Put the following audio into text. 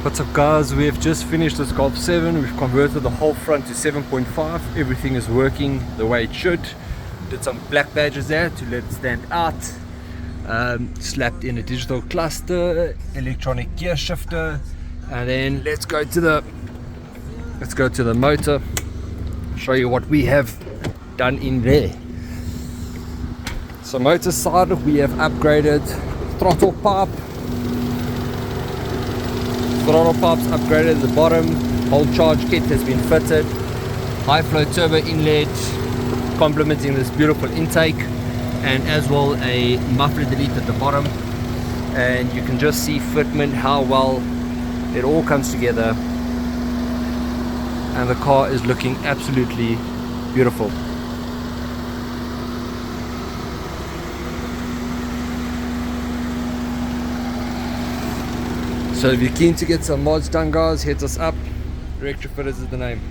What's up guys, we've just finished this Golf 7. We've converted the whole front to 7.5. Everything is working the way it should. Did some black badges there to let it stand out. Slapped in a digital cluster, electronic gear shifter, and then let's go to the motor, show you what we have done in there. So motor side, we have upgraded throttle pipes upgraded at the bottom. Whole charge kit has been fitted. High flow turbo inlet complementing this beautiful intake, and as well a muffler delete at the bottom. And you can just see fitment, how well it all comes together, and the car is looking absolutely beautiful. So if you're keen to get some mods done guys, hit us up. Retrofitters is the name.